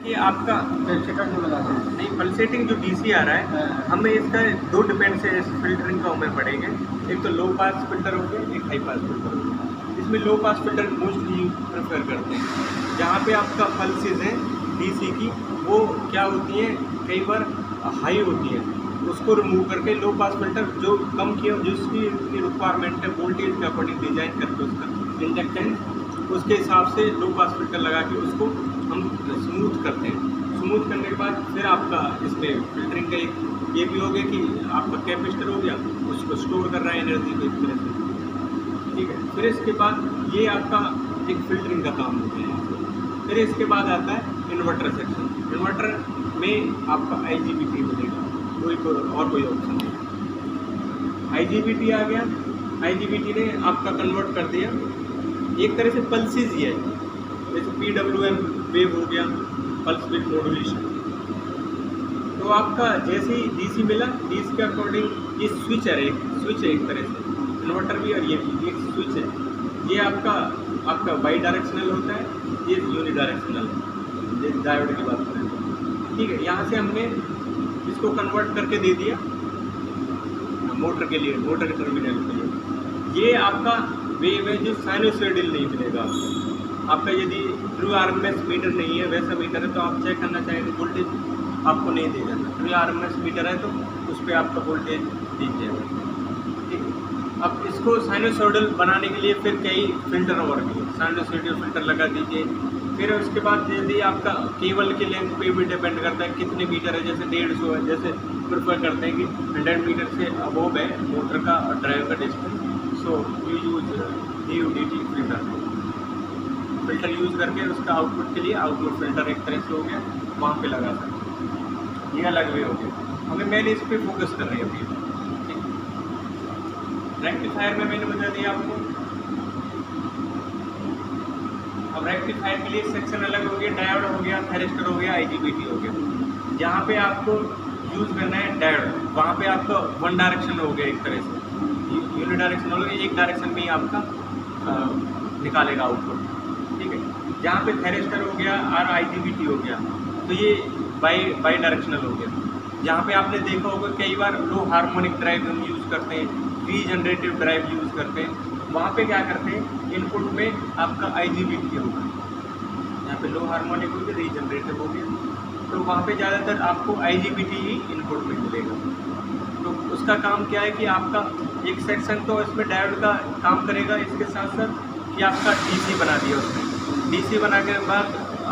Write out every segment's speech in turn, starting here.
ये आपका सेकंड जो लगाते हैं नहीं, पल्सेटिंग जो डीसी आ रहा है, हमें इसका दो डिपेंड से इस फिल्टरिंग का हमें पड़ेगा। एक तो लो पास फिल्टर हो गया, एक हाई पास फिल्टर हो गया। इसमें लो पास फिल्टर मोस्टली प्रेफर करते हैं। जहाँ पे आपका पल्सेस हैं डीसी की, वो क्या होती है, कई बार हाई होती है, उसको रिमूव करके लो पास फिल्टर जो कम किया, जिसकी रिक्वायरमेंट है वोल्टेज के अकॉर्डिंग डिजाइन करके उसका इंडक्टेंस, उसके हिसाब से लो पास फिल्टर लगा के उसको हम स्मूथ करते हैं। स्मूथ करने के बाद फिर आपका इसमें फिल्टरिंग का एक ये भी हो गया कि आपका कैपेसिटर हो गया, उसको स्टोर कर रहा है एनर्जी को एक तरह से, ठीक है। फिर इसके बाद ये आपका एक फिल्टरिंग का काम हो गया। फिर इसके बाद आता है इन्वर्टर सेक्शन। इन्वर्टर में आपका IGBT मिलेगा, कोई ऑप्शन नहीं। IGBT आ गया। IGBT ने आपका कन्वर्ट कर दिया, एक तरह से पल्सेस ही है, जैसे PWM वेव हो गया, पल्स विद मॉड्यूलेशन। तो आपका जैसे ही डीसी मिला, डीसी के अकॉर्डिंग ये स्विच है, एक तरह से इन्वर्टर भी, और ये भी एक स्विच है। ये आपका बाई डायरेक्शनल होता है, ये यूनि डायरेक्शनल है, जैसे डायोड की बात करें, ठीक है। यहाँ से हमने इसको कन्वर्ट करके दे दिया मोटर के लिए, मोटर के टर्मिनल के लिए। ये आपका वेव है जो साइनोसॉइडल नहीं मिलेगा आपका यदि ट्रू RMS मीटर नहीं है, वैसा मीटर है तो आप चेक करना चाहेंगे, वोल्टेज आपको नहीं देगा। ट्रू RMS मीटर है तो उस पर आपका वोल्टेज दीजिएगा, ठीक है। अब इसको साइनोसॉइडल बनाने के लिए फिर कई फिल्टर और भी, साइनोसॉइडल फिल्टर लगा दीजिए। फिर उसके बाद यदि आपका केबल की लेंथ पे भी डिपेंड करता है कितने मीटर है, जैसे 150 है, जैसे प्रेफर करते हैं कि 100 मीटर से अबोव है मोटर का और ड्राइव का distance, so you use DUDT filter use करके उसका आउटपुट के लिए आउटपुट फिल्टर एक तरह से हो गया, वहाँ पे लगा सकते हैं। ये अलग वे हो गया। हमें मैंने इस पर फोकस कर रही है अभी, ठीक। रेक्टिफायर में मैंने बता दिया आपको। अब रेक्टिफायर के लिए सेक्शन अलग हो गया, डायोड हो गया, थैरिस्टर हो गया, IGBT हो गया। जहाँ पे आपको यूज़ करना है डायोड, वहाँ पे आपका वन डायरेक्शन हो गया, एक तरह से यूनि डायरेक्शन हो गया, एक डायरेक्शन में ही आपका निकालेगा आउटपुट, ठीक है। जहाँ पे थैरिस्टर हो गया और IGBT हो गया, तो ये बाई डायरेक्शनल हो गया। जहाँ पे आपने देखा होगा कई बार लो हार्मोनिक ड्राइव हम यूज़ करते हैं, रीजनरेटिव ड्राइव यूज़ करते हैं, वहाँ पे क्या करते हैं, इनपुट में आपका IGBT होगा, यहाँ पे लो हार्मोनिक हो गया, रीजनरेटिव हो गया, तो वहाँ पे ज़्यादातर आपको IGBT ही इनपुट में मिलेगा। तो उसका काम क्या है कि आपका एक सेक्शन तो इसमें डायोड का काम करेगा, इसके साथ साथ कि आपका DC बना दिया उसने, DC बना के बाद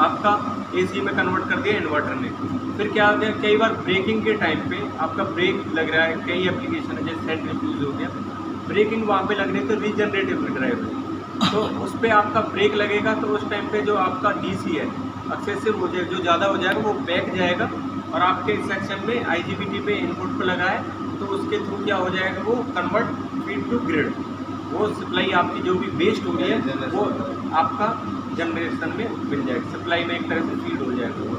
आपका AC में कन्वर्ट कर दिया इन्वर्टर ने। फिर क्या हो गया, कई बार ब्रेकिंग के टाइम पे आपका ब्रेक लग रहा है, कई एप्लीकेशन है जैसे सेंट्रीफ्यूज हो गया, ब्रेकिंग वहाँ पे लगने तो रीजनरेटिव ड्राइव है, तो उस पर आपका ब्रेक लगेगा, तो उस टाइम पे जो आपका DC है एक्सेसिव हो जाए, जो ज़्यादा हो जाएगा वो बैक जाएगा, और आपके सेक्शन में IGBT पे इनपुट पर लगा है, तो उसके थ्रू क्या हो जाएगा, वो कन्वर्ट फीड टू ग्रिड, वो सप्लाई आपकी जो भी वेस्ट हो रही है वो आपका जनरेशन में मिल जाएगा, सप्लाई में एक तरह से फीड हो जाएगा वो।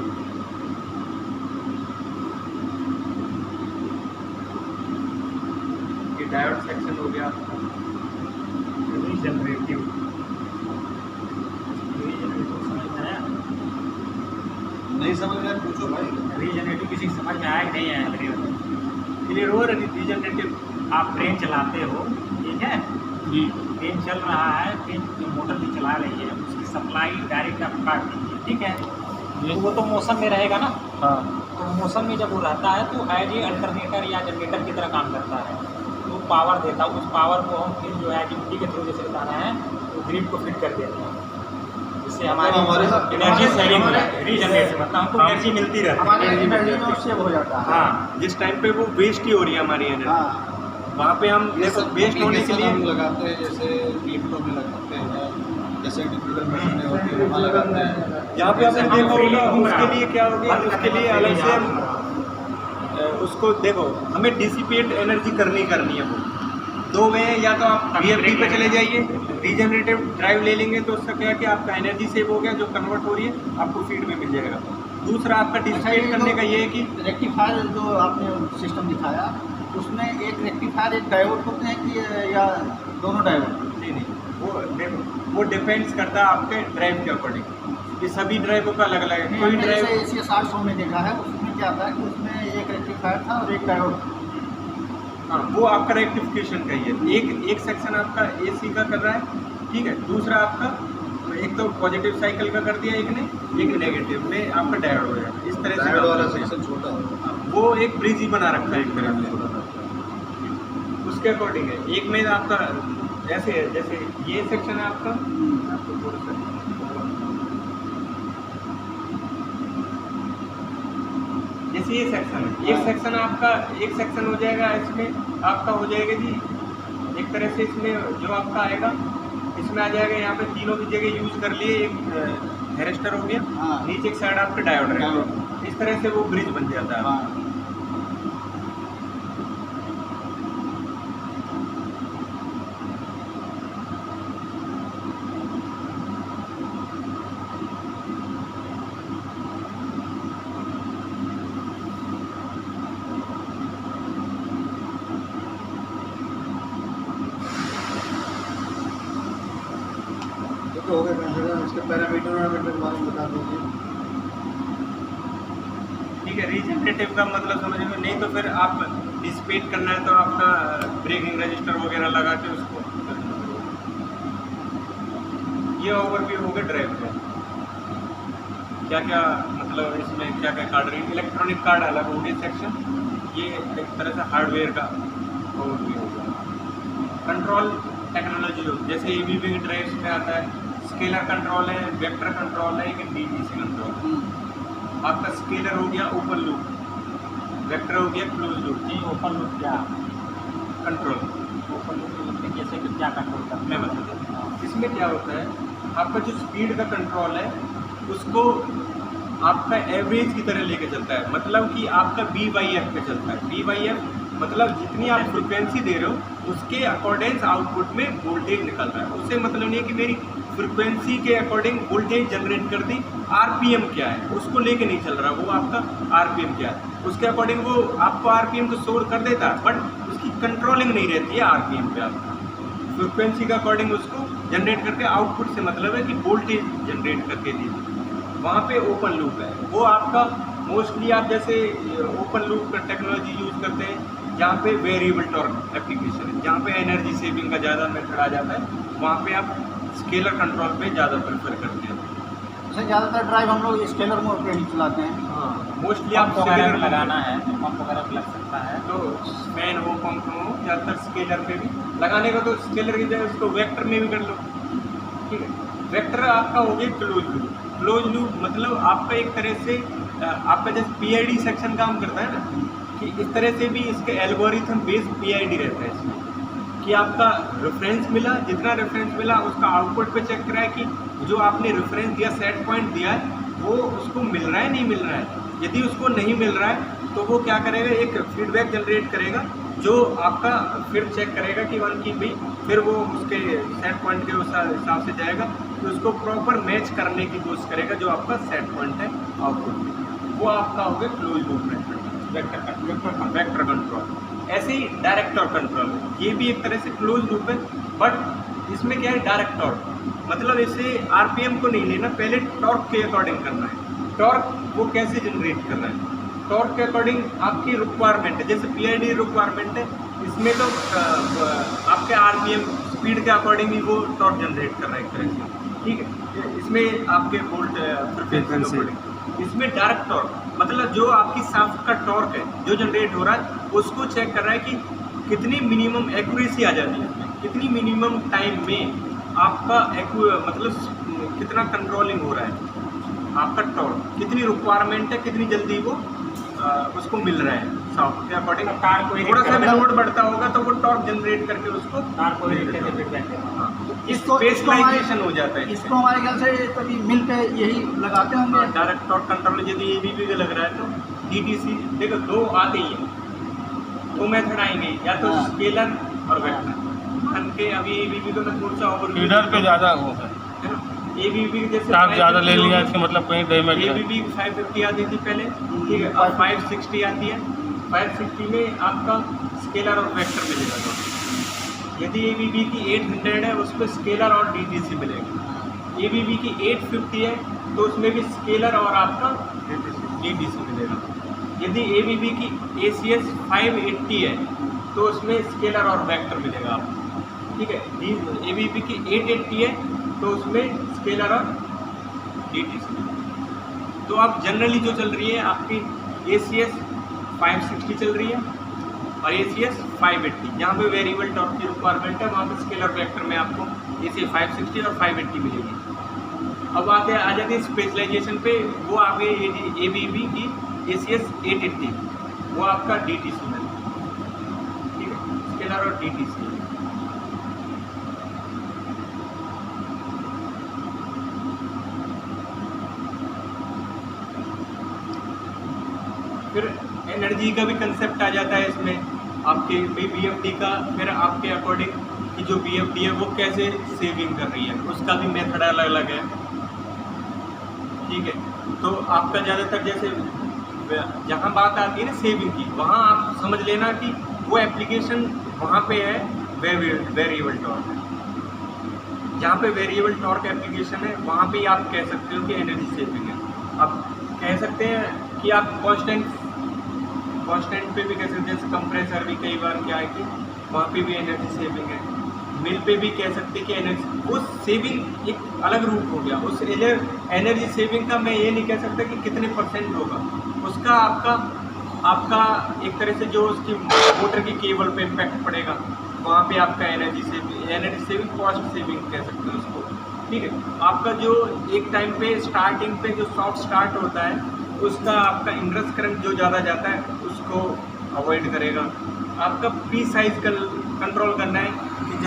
ये डायोड सेक्शन हो गया आपका। रीजनरेटिव नहीं समझ में, पूछो भाई। रीजनरेटिव किसी को समझ में आया कि नहीं आया? क्लियर हो रहा है रीजनरेटिव? आप ट्रेन चलाते हो, ठीक है, जी, ट्रेन चल रहा है, ट्रेन जो मोटर भी चला रही है, उसकी सप्लाई डायरेक्ट आप काट दीजिए, ठीक है, तो वो तो मौसम में रहेगा ना। हाँ, तो मौसम में जब वो रहता है तो एज ए अल्टरनेटर या जनरेटर की तरह काम करता है, तो पावर देता है, उस पावर को हम फिर जो है IGBT के थ्रू जैसे बता रहे हैं, तो ग्रिड को फिट कर देते हैं, जिससे हमारी एनर्जी सेविंग हो जाती है। रीजनरेटिव मतलब हमको एनर्जी मिलती रहती है, हमारे एनर्जी में सेव हो जाता है। हाँ, जिस टाइम पे वो वेस्ट ही हो रही है हमारी एनर्जी, हाँ, वहाँ पे हम देखो वेस्ट होने के लिए हम लगाते हैं, जैसे लिफ्टों में लगाते हैं, जैसे डिजिटल मशीनें होती है वहाँ लगाते हैं। यहाँ पे आपने देखा होगा, उसके लिए क्या होगी, उसके लिए अलग से हम उसको देखो, हमें डिसिपेट एनर्जी करनी है। वो दो वे हैं, या तो आप VFD पे चले जाइए, रीजनरेटिव ड्राइव ले लेंगे, तो उसका क्या है कि आपका एनर्जी सेव हो गया, जो कन्वर्ट हो रही है आपको फीड में मिल जाएगा। दूसरा आपका डिसिपेट करने का ये है कि रेक्टिफायर जो आपने सिस्टम दिखाया, उसमें एक रेक्टिफायर एक डायोड होते हैं कि या दोनों डायोड? नहीं, वो देखो वो डिपेंड्स करता है आपके ड्राइव के अकॉर्डिंग। ये सभी ड्राइवों का अलग अलग है। कोई ड्राइव जैसे AC 60-100 में देखा है, उसमें क्या था कि उसमें एक रेक्टिफायर था और एक डायोड। हाँ, वो आपका रेक्टिफिकेशन का ही है। एक सेक्शन आपका AC का कर रहा है, ठीक है, दूसरा आपका एक तो पॉजिटिव साइकिल का कर दिया एक ने, एक नेगेटिव में आपका डायोड हो जाएगा। इस तरह से डायोड वाला सेक्शन छोटा है, वो एक ब्रिज ही बना रखा है एक तरह से, उसके अकॉर्डिंग है। एक में आपका ऐसे है, जैसे ये सेक्शन है आपका, आपको थोड़ा सा जैसे ये सेक्शन है, एक सेक्शन आपका, एक सेक्शन हो जाएगा इसमें आपका हो जाएगा जी एक तरह से, इसमें जो आपका आएगा इसमें आ जाएगा, यहाँ पे तीनों की जगह यूज कर लिए, एक हेरेस्टर हो गया, हाँ। नीचे एक साइड आपका डायोड रहेगा, इस तरह से वो ब्रिज बन जाता है। हाँ। तो हो गए कंसिडर, इसके पैरामीटर के बारे में बता दीजिए। ठीक है, रीजनरेटिव का मतलब समझ में नहीं तो फिर आप डिस्पेट करना है तो आपका ब्रेकिंग रजिस्टर वगैरह लगा के उसको, ये ओवरव्यू हो गया ड्राइव का। क्या क्या मतलब इसमें क्या क्या कार्ड रही, इलेक्ट्रॉनिक कार्ड अलग हो गया सेक्शन, ये एक तरह से हार्डवेयर का ओवरव्यू हो गया। कंट्रोल टेक्नोलॉजी हो, जैसे ABB की ड्राइव्स में आता है स्केलर कंट्रोल है, वेक्टर कंट्रोल है, एक DTC कंट्रोल। आपका स्केलर हो गया ओपन लूप, वेक्टर हो गया क्लोज लूप। जी ओपन लूप क्या कंट्रोल, ओपन लूप जैसे कि क्या कंट्रोल करते मैं बता देता हूँ। इसमें क्या होता है, आपका जो स्पीड का कंट्रोल है उसको आपका एवरेज की तरह लेके चलता है, मतलब कि आपका BYF पे चलता है। BYF मतलब जितनी आप फ्रिक्वेंसी दे रहे हो उसके अकॉर्डिंग आउटपुट में वोल्टेज निकल रहा है। उससे मतलब नहीं है कि मेरी फ्रिक्वेंसी के अकॉर्डिंग वोल्टेज जनरेट कर दी, RPM क्या है उसको लेके नहीं चल रहा, वो आपका RPM क्या है उसके अकॉर्डिंग वो आपको RPM को शोर कर देता है, बट उसकी कंट्रोलिंग नहीं रहती है RPM पे। आपका फ्रिक्वेंसी के अकॉर्डिंग उसको जनरेट करके आउटपुट से मतलब है कि वोल्टेज जनरेट करके दीजिए। वहाँ पे ओपन लूप है, वो आपका मोस्टली आप जैसे ओपन लूप का टेक्नोलॉजी यूज़ करते हैं जहाँ पे वेरिएबल टॉर्क एप्लीकेशन है, जहाँ पे एनर्जी सेविंग का ज़्यादा मेथड आ जाता है, वहाँ पे आप स्केलर कंट्रोल पे ज़्यादा प्रेफर करते हैं। जैसे ज़्यादातर ड्राइव हम लोग स्केलर मोड पे ही चलाते हैं। हाँ, मोस्टली आप पंप वगैरह स्केलर में लगाना है तो पंप वगैरह में लग सकता है, तो फैन हो पंप हो, ज़्यादातर स्केलर पे भी लगाने का, तो स्केलर की जगह उसको वेक्टर में भी कर लो, ठीक है। वेक्टर आपका हो गया क्लोज लूप। क्लोज लूप मतलब आपका एक तरह से आपका जैसे PID सेक्शन काम करता है ना, कि इस तरह से भी इसके एल्गोरिथम बेस्ड PID रहता है इसमें, कि आपका रेफरेंस मिला, जितना रेफरेंस मिला उसका आउटपुट पे चेक करा है कि जो आपने रेफरेंस दिया, सेट पॉइंट दिया है, वो उसको मिल रहा है नहीं मिल रहा है। यदि उसको नहीं मिल रहा है तो वो क्या करेगा, एक फीडबैक जनरेट करेगा जो आपका फिर चेक करेगा कि वन की भाई, फिर वो उसके सेट पॉइंट के हिसाब से जाएगा कि उसको प्रॉपर मैच करने की कोशिश करेगा जो आपका सेट पॉइंट है आउटपुट में, वो आपका हो गया close loop method, vector control. ऐसे ही डायरेक्ट टॉर्क कंट्रोल, ये भी एक तरह से क्लोज लूप है, बट इसमें क्या है, डायरेक्ट टॉर्क मतलब इसे RPM को नहीं लेना, पहले टॉर्क के अकॉर्डिंग करना है। टॉर्क वो कैसे जनरेट करना है, टॉर्क के अकॉर्डिंग आपकी रिक्वायरमेंट है, जैसे PID रिक्वायरमेंट है, इसमें तो आपके RPM स्पीड के अकॉर्डिंग ही वो टॉर्क जनरेट कर रहा है एक तरह से, ठीक है। इसमें आपके वोल्ट फ्रिक्वेंसी, इसमें डायरेक्ट टॉर्क मतलब जो आपकी शाफ्ट का टॉर्क है जो जनरेट हो रहा है उसको चेक कर रहा है कि कितनी मिनिमम एक्यूरेसी आ जाती है इसमें, कितनी मिनिमम टाइम में आपका मतलब कितना कंट्रोलिंग हो रहा है, आपका टॉर्क कितनी रिक्वायरमेंट है, कितनी जल्दी वो उसको मिल रहा है शाफ्ट के अकॉर्डिंग। कार को थोड़ा सा भी लोड बढ़ता होगा तो वो टॉर्क जनरेट करके उसको कार को फीडबैक देगा। इसको स्पेशलाइजेशन हो जाता है। इसको हमारे ख्याल से कभी मिल पे यही लगाते होंगे। डायरेक्ट टॉर्क कंट्रोल यदि ABB का लग रहा है तो DTC, देखो दो आते ही हैं, दो मेथड आएंगे, या तो स्केलर और वेक्टर। मान के अभी ABB को मैं थोड़ा सा ओवर फीडर पे ज़्यादा वो है, ABB जैसे चार्ज ज़्यादा ले लिया इसका मतलब कहीं डैमेज है। ABB 550 आती थी पहले, ठीक है, अब 560 आती है। 560 में आपका स्केलर और वेक्टर मिलेगा दोनों। यदि ABB की 800 है उस पर स्केलर और DTC मिलेगा, ABB की 850 है तो उसमें भी स्केलर और आपका DTC मिलेगा। यदि ABB की ACS 580 है तो उसमें स्केलर और वेक्टर मिलेगा आपको, ठीक है। ABB की 880 है तो उसमें स्केलर और DTC। तो आप जनरली जो चल रही है आपकी ACS 560 चल रही है और ACS 580, जहाँ पे वेरिएबल टॉर्क की रिक्वायरमेंट है वहाँ पे स्केलर वेक्टर में आपको ACS 560 और 580 मिलेगी। अब आ जाते हैं स्पेशलाइजेशन पे, वो आ गई ABB की ACS 880, वो आपका DTC में, ठीक है, स्केलर और DTC। फिर एनर्जी का भी कंसेप्ट आ जाता है इसमें आपके BFD का। फिर आपके अकॉर्डिंग कि जो BFD है वो कैसे सेविंग कर रही है, उसका भी मेथड अलग अलग है, ठीक है। तो आपका ज़्यादातर जैसे जहाँ बात आती है ना सेविंग की, वहाँ आप समझ लेना कि वो एप्लीकेशन वहाँ पे है वेरिएबल टॉर्क। जहाँ पे वेरिएबल टॉर्क एप्लीकेशन है वहाँ पे आप कह सकते हो कि एनर्जी सेविंग है। आप कह सकते हैं कि आप कांस्टेंट पे भी कह सकते हैं, जैसे कंप्रेसर भी कई बार क्या है कि वहाँ पे भी एनर्जी सेविंग है। मिल पे भी कह सकते हैं कि एनर्जी, वो सेविंग एक अलग रूप हो गया। उस एनर्जी सेविंग का मैं ये नहीं कह सकता कि कितने % होगा, उसका आपका एक तरह से जो उसकी मोटर की केबल पे इम्पैक्ट पड़ेगा, वहाँ पे आपका एनर्जी सेविंग कॉस्ट सेविंग कह सकते हैं उसको, ठीक है। आपका जो एक टाइम पे स्टार्टिंग पे जो सॉफ्ट स्टार्ट होता है उसका आपका इंड्रस करंट जो ज़्यादा जाता है उसको अवॉइड करेगा। आपका प्री साइज कंट्रोल करना है